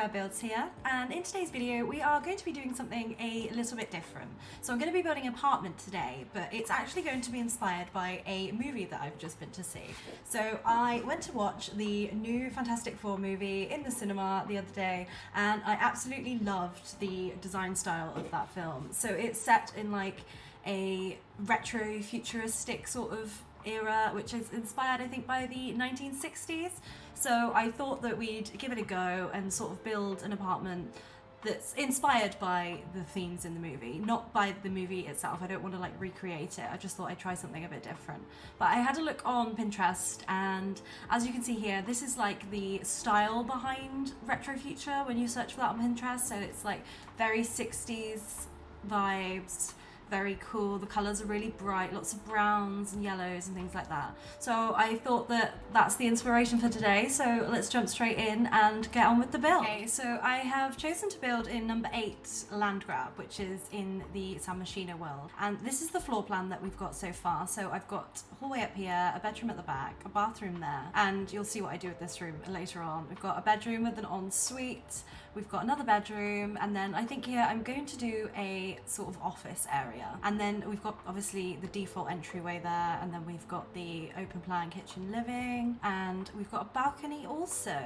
Square Builds here, and in today's video we are going to be doing something a little bit different. So I'm going to be building an apartment today, but it's actually going to be inspired by a movie that I've just been to see. So I went to watch the new Fantastic Four movie in the cinema the other day, and I absolutely loved the design style of that film. So it's set in like a retro-futuristic sort of era, which is inspired, I think, by the 1960s. So I thought that we'd give it a go and sort of build an apartment that's inspired by the themes in the movie, not by the movie itself. I don't want to like recreate it. I just thought I'd try something a bit different. But I had a look on Pinterest, and as you can see here, this is like the style behind retro future when you search for that on Pinterest. So it's like very 60s vibes, very cool. The colours are really bright, lots of browns and yellows and things like that. So I thought that that's the inspiration for today. So let's jump straight in and get on with the build. Okay, so I have chosen to build in number 8 land grab, which is in the San Myshuno world. And this is the floor plan that we've got so far. So I've got a hallway up here, a bedroom at the back, a bathroom there, and you'll see what I do with this room later on. We've got a bedroom with an ensuite, we've got another bedroom, and then I think here I'm going to do a sort of office area. And then we've got obviously the default entryway there, and then we've got the open plan kitchen living, and we've got a balcony also.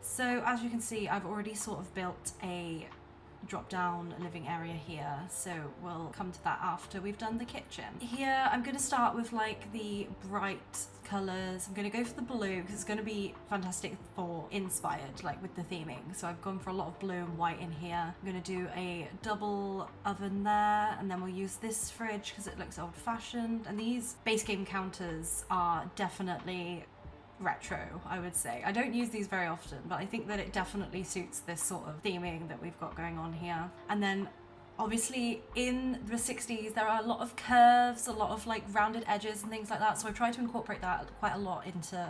So as you can see, I've already sort of built a drop down living area here, so we'll come to that after we've done the kitchen. Here I'm going to start with like the bright colours. I'm going to go for the blue because it's going to be Fantastic Four inspired, like with the theming. So I've gone for a lot of blue and white in here. I'm going to do a double oven there, and then we'll use this fridge because it looks old fashioned. And these base game counters are definitely retro, I would say. I don't use these very often, but I think that it definitely suits this sort of theming that we've got going on here. And then obviously in the 60s there are a lot of curves, a lot of like rounded edges and things like that, so I've tried to incorporate that quite a lot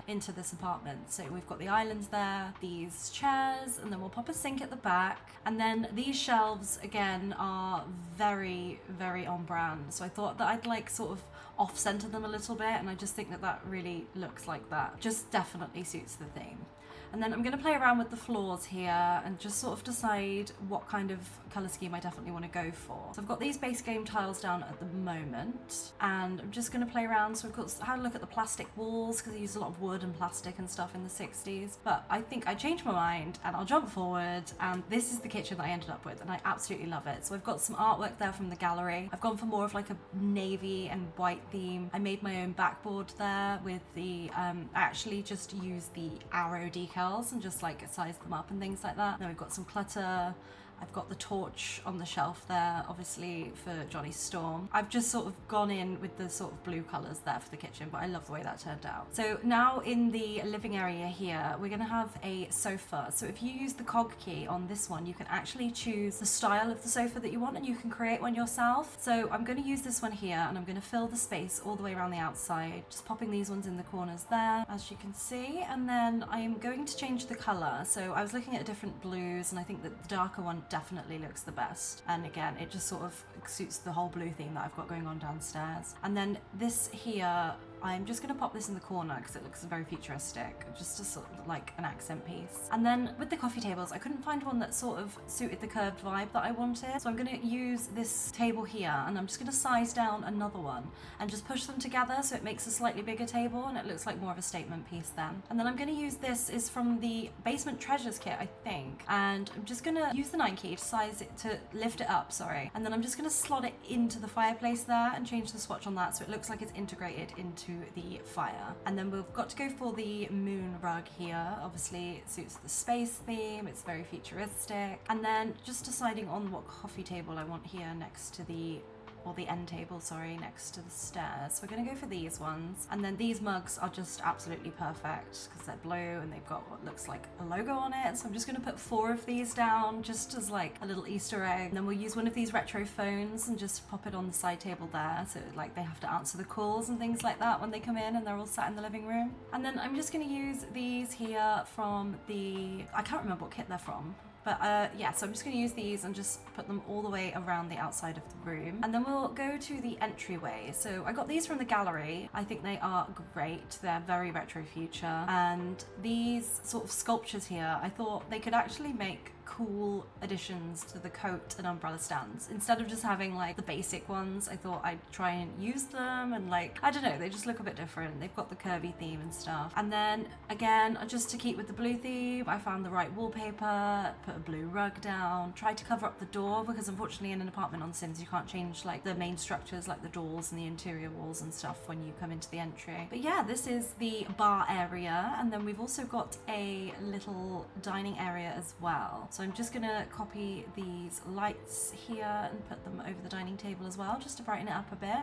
into this apartment. So we've got the islands there, these chairs, and then we'll pop a sink at the back, and then these shelves again are very on brand, so I thought that I'd like sort of off-center them a little bit, and I just think that that really looks like that, just definitely suits the theme. And then I'm going to play around with the floors here and just sort of decide what kind of colour scheme I definitely want to go for. So I've got these base game tiles down at the moment, and I'm just going to play around. So I've got had a look at the plastic walls because I used a lot of wood and plastic and stuff in the 60s. But I think I changed my mind and I'll jump forward, and this is the kitchen that I ended up with, and I absolutely love it. So I've got some artwork there from the gallery. I've gone for more of like a navy and white theme. I made my own backboard there with the, I actually just used the arrow decals and just like size them up and things like that. Then we've got some clutter. I've got the torch on the shelf there, obviously for Johnny Storm. I've just sort of gone in with the sort of blue colours there for the kitchen, but I love the way that turned out. So now in the living area here, we're going to have a sofa. So if you use the cog key on this one, you can actually choose the style of the sofa that you want, and you can create one yourself. So I'm going to use this one here, and I'm going to fill the space all the way around the outside, just popping these ones in the corners there, as you can see. And then I am going to change the colour. So I was looking at different blues, and I think that the darker one definitely looks the best, and again it just sort of suits the whole blue theme that I've got going on downstairs. And then this here, I'm just going to pop this in the corner because it looks very futuristic, just as sort of like an accent piece. And then with the coffee tables, I couldn't find one that sort of suited the curved vibe that I wanted, so I'm going to use this table here, and I'm just going to size down another one and just push them together so it makes a slightly bigger table, and it looks like more of a statement piece then. And then I'm going to use this is from the Basement Treasures kit, I think, and I'm just going to use the 9 key to size it, to lift it up, sorry, and then I'm just going to slot it into the fireplace there and change the swatch on that so it looks like it's integrated into the fire. And then we've got to go for the moon rug here. Obviously it suits the space theme, it's very futuristic. And then just deciding on what coffee table I want here next to the, or the end table, sorry, next to the stairs. We're going to go for these ones. And then these mugs are just absolutely perfect because they're blue and they've got what looks like a logo on it. So I'm just going to put 4 of these down just as like a little Easter egg. And then we'll use one of these retro phones and just pop it on the side table there, so like they have to answer the calls and things like that when they come in and they're all sat in the living room. And then I'm just going to use these here from the, I can't remember what kit they're from, But yeah, so I'm just gonna use these and just put them all the way around the outside of the room. And then we'll go to the entryway. So I got these from the gallery. I think they are great. They're very retro future. And these sort of sculptures here, I thought they could actually make cool additions to the coat and umbrella stands. Instead of just having like the basic ones, I thought I'd try and use them, and like, I don't know, they just look a bit different. They've got the curvy theme and stuff. And then again, just to keep with the blue theme, I found the right wallpaper, put a blue rug down, tried to cover up the door because unfortunately in an apartment on Sims you can't change like the main structures like the doors and the interior walls and stuff when you come into the entry. But yeah, this is the bar area, and then we've also got a little dining area as well. So I'm just gonna copy these lights here and put them over the dining table as well, just to brighten it up a bit.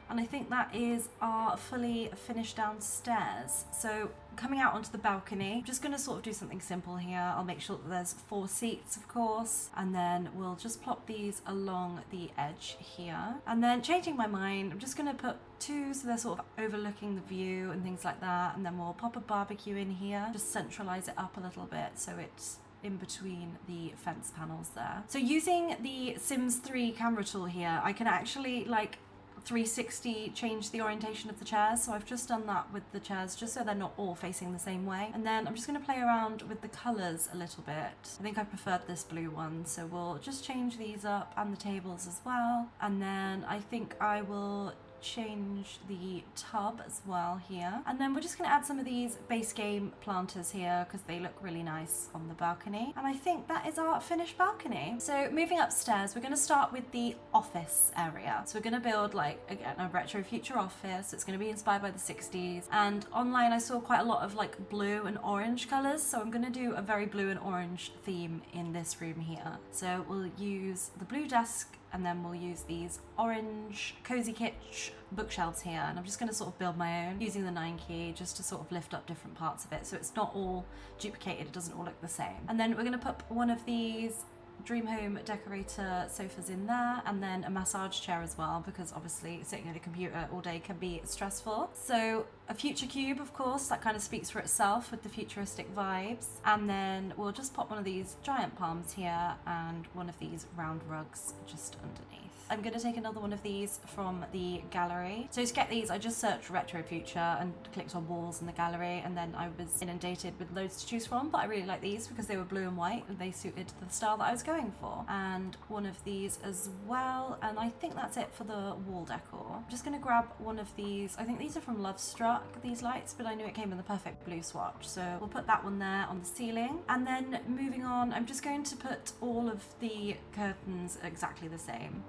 And I think that is our fully finished downstairs. So coming out onto the balcony, I'm just gonna sort of do something simple here. I'll make sure that there's 4 seats, of course, and then we'll just plop these along the edge here. And then changing my mind, I'm just gonna put 2 so they're sort of overlooking the view and things like that. And then we'll pop a barbecue in here, just centralize it up a little bit so it's in between the fence panels there. So using the Sims 3 camera tool here, I can actually like 360 change the orientation of the chairs. So I've just done that with the chairs just so they're not all facing the same way. And then I'm just going to play around with the colors a little bit. I think I preferred this blue one, so we'll just change these up and the tables as well. And then I think I will change the tub as well here, and then we're just going to add some of these base game planters here because they look really nice on the balcony. And I think that is our finished balcony. So moving upstairs, we're going to start with the office area. So we're going to build like, again, a retro future office. It's going to be inspired by the 60s, and online I saw quite a lot of like blue and orange colors, so I'm going to do a very blue and orange theme in this room here. So we'll use the blue desk, and then we'll use these orange cozy kitsch bookshelves here, and I'm just going to sort of build my own using the 9 key just to sort of lift up different parts of it so it's not all duplicated, it doesn't all look the same. And then we're going to put one of these dream home decorator sofas in there, and then a massage chair as well, because obviously sitting at a computer all day can be stressful. So a future cube, of course, that kind of speaks for itself with the futuristic vibes. And then we'll just pop one of these giant palms here and one of these round rugs just underneath. I'm going to take another one of these from the gallery. So to get these, I just searched retro future and clicked on walls in the gallery, and then I was inundated with loads to choose from, but I really like these because they were blue and white and they suited the style that I was going for. And one of these as well, and I think that's it for the wall decor. I'm just going to grab one of these. I think these are from Love Struck, these lights, but I knew it came in the perfect blue swatch, so we'll put that one there on the ceiling. And then moving on, I'm just going to put all of the curtains exactly the same.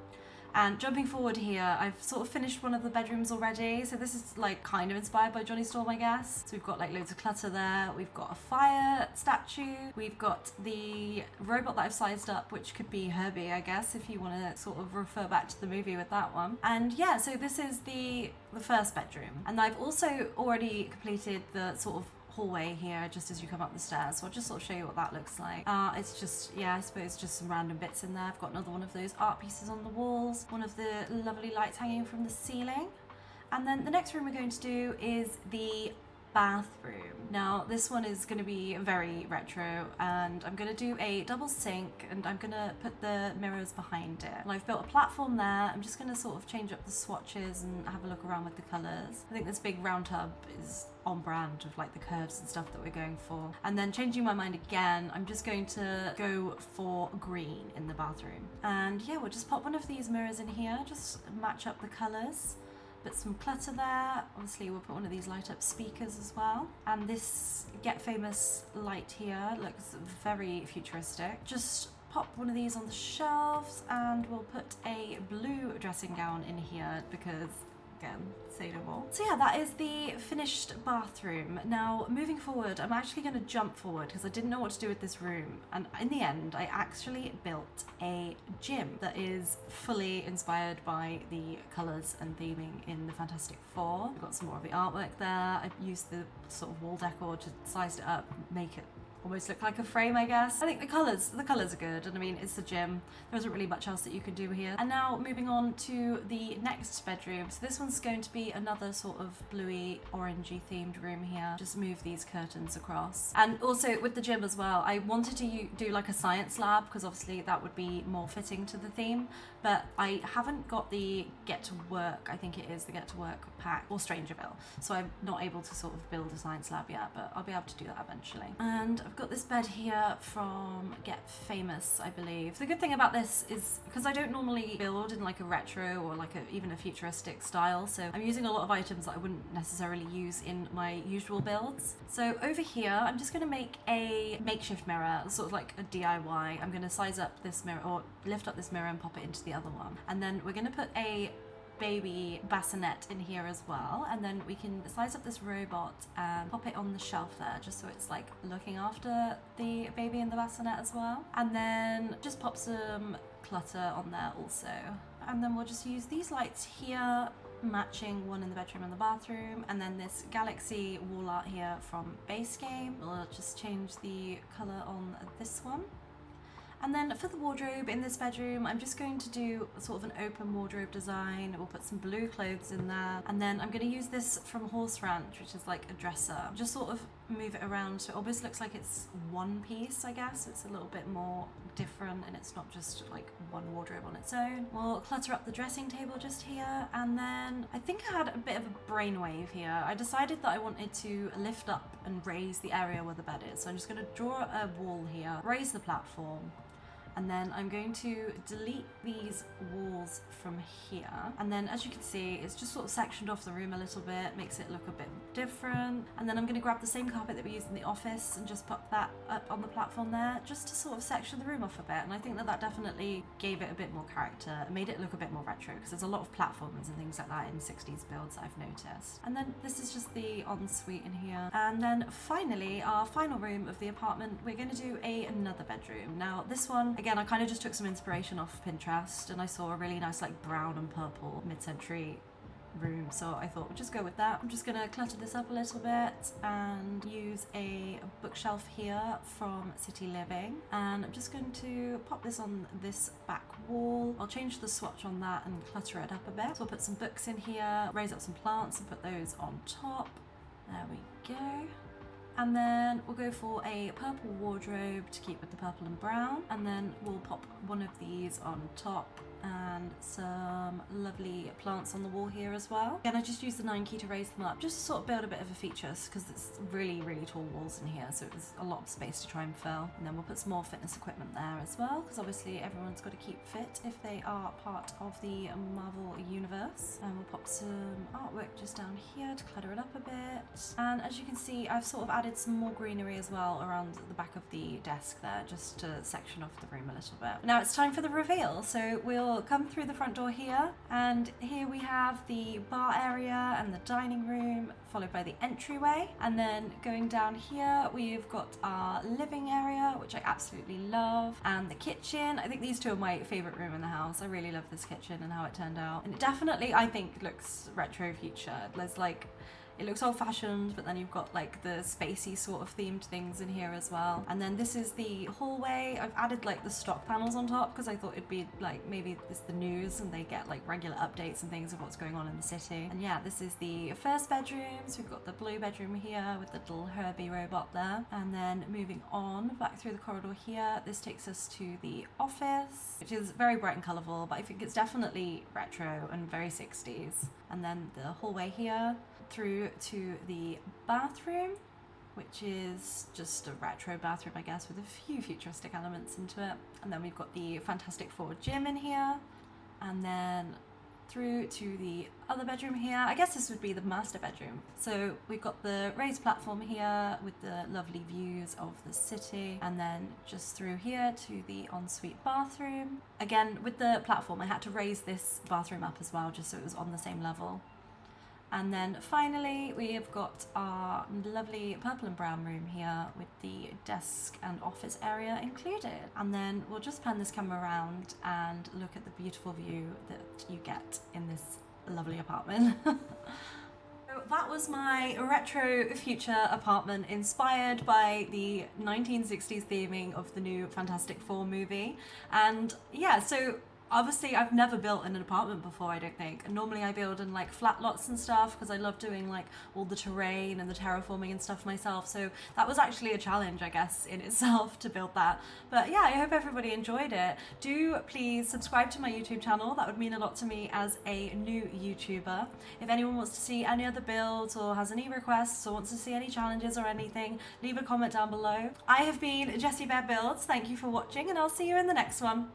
And jumping forward here, I've sort of finished one of the bedrooms already. So this is like kind of inspired by Johnny Storm, I guess. So we've got like loads of clutter there. We've got a fire statue. We've got the robot that I've sized up, which could be Herbie, I guess, if you want to sort of refer back to the movie with that one. And yeah, so this is the first bedroom. And I've also already completed the sort of hallway here just as you come up the stairs, so I'll just sort of show you what that looks like. It's just, yeah, I suppose just some random bits in there. I've got another one of those art pieces on the walls, one of the lovely lights hanging from the ceiling. And then the next room we're going to do is the bathroom. Now this one is going to be very retro, and I'm going to do a double sink, and I'm going to put the mirrors behind it. And I've built a platform there. I'm just going to sort of change up the swatches and have a look around with the colours. I think this big round tub is on brand of like the curves and stuff that we're going for. And then changing my mind again, I'm just going to go for green in the bathroom. And yeah, we'll just pop one of these mirrors in here, just match up the colours. Put some clutter there. Obviously we'll put one of these light up speakers as well. And this Get Famous light here looks very futuristic. Just pop one of these on the shelves, and we'll put a blue dressing gown in here because, again, say no more. So yeah, that is the finished bathroom. Now moving forward, I'm actually going to jump forward because I didn't know what to do with this room, and in the end I actually built a gym that is fully inspired by the colours and theming in the Fantastic Four. I've got some more of the artwork there. I've used the sort of wall decor to size it up, make it almost look like a frame, I guess. I think the colours are good, and I mean, it's the gym. There isn't really much else that you can do here. And now moving on to the next bedroom. So this one's going to be another sort of bluey, orangey themed room here. Just move these curtains across. And also with the gym as well, I wanted to do like a science lab, because obviously that would be more fitting to the theme, but I haven't got the Get to Work, I think it is the Get to Work pack, or Strangerville. So I'm not able to sort of build a science lab yet, but I'll be able to do that eventually. And I've got this bed here from Get Famous, I believe. The good thing about this is, because I don't normally build in like a retro or like even a futuristic style, so I'm using a lot of items that I wouldn't necessarily use in my usual builds. So over here, I'm just going to make a makeshift mirror, sort of like a DIY. I'm going to size up this mirror, or lift up this mirror and pop it into the other one. And then we're going to put a baby bassinet in here as well, and then we can size up this robot and pop it on the shelf there, just so it's like looking after the baby and the bassinet as well. And then just pop some clutter on there also. And then we'll just use these lights here, matching one in the bedroom and the bathroom, and then this galaxy wall art here from Base Game. We'll just change the color on this one. And then for the wardrobe in this bedroom, I'm just going to do sort of an open wardrobe design. We'll put some blue clothes in there. And then I'm going to use this from Horse Ranch, which is like a dresser. Just sort of move it around so it almost looks like it's one piece, I guess. It's a little bit more different and it's not just like one wardrobe on its own. We'll clutter up the dressing table just here. And then I think I had a bit of a brainwave here. I decided that I wanted to lift up and raise the area where the bed is. So I'm just going to draw a wall here, raise the platform, and then I'm going to delete these walls from here. And then as you can see, it's just sort of sectioned off the room a little bit, makes it look a bit different. And then I'm going to grab the same carpet that we used in the office and just pop that up on the platform there, just to sort of section the room off a bit. And I think that that definitely gave it a bit more character and made it look a bit more retro, because there's a lot of platforms and things like that in 60s builds I've noticed. And then this is just the ensuite in here. And then finally, our final room of the apartment, we're going to do another bedroom. Now this one, again, I kind of just took some inspiration off Pinterest and I saw a really nice like brown and purple mid-century room, so I thought we'll just go with that. I'm just going to clutter this up a little bit and use a bookshelf here from City Living, and I'm just going to pop this on this back wall. I'll change the swatch on that and clutter it up a bit. So I'll put some books in here, raise up some plants and put those on top. There we go. And then we'll go for a purple wardrobe to keep with the purple and brown. And then we'll pop one of these on top and some lovely plants on the wall here as well. Again, I just used the 9 key to raise them up, just to sort of build a bit of a feature, because it's really, really tall walls in here, so there's a lot of space to try and fill. And then we'll put some more fitness equipment there as well, because obviously everyone's got to keep fit if they are part of the Marvel universe. And we'll pop some artwork just down here to clutter it up a bit. And as you can see, I've sort of added some more greenery as well around the back of the desk there, just to section off the room a little bit. Now it's time for the reveal, so we'll come through the front door here, and here we have the bar area and the dining room, followed by the entryway. And then going down here, we've got our living area, which I absolutely love, and the kitchen. I think these two are my favorite room in the house. I really love this kitchen and how it turned out, and it definitely, I think, looks retro future. There's like, it looks old-fashioned, but then you've got like the spacey sort of themed things in here as well. And then this is the hallway. I've added like the stock panels on top because I thought it'd be like, maybe it's the news and they get like regular updates and things of what's going on in the city. And yeah, this is the first bedroom. So we've got the blue bedroom here with the little Herbie robot there. And then moving on back through the corridor here, this takes us to the office, which is very bright and colourful, but I think it's definitely retro and very 60s. And then the hallway here through to the bathroom, which is just a retro bathroom, I guess, with a few futuristic elements into it. And then we've got the Fantastic Four gym in here, and then through to the other bedroom here. I guess this would be the master bedroom. So we've got the raised platform here with the lovely views of the city, and then just through here to the ensuite bathroom. Again, with the platform, I had to raise this bathroom up as well, just so it was on the same level. And then finally, we have got our lovely purple and brown room here with the desk and office area included. And then we'll just pan this camera around and look at the beautiful view that you get in this lovely apartment. So that was my retro future apartment inspired by the 1960s theming of the new Fantastic Four movie. And yeah, so obviously I've never built in an apartment before, I don't think. And normally I build in like flat lots and stuff because I love doing like all the terrain and the terraforming and stuff myself. So that was actually a challenge, I guess, in itself to build that. But yeah, I hope everybody enjoyed it. Do please subscribe to my YouTube channel. That would mean a lot to me as a new YouTuber. If anyone wants to see any other builds or has any requests or wants to see any challenges or anything, leave a comment down below. I have been Jessie Bear Builds. Thank you for watching and I'll see you in the next one.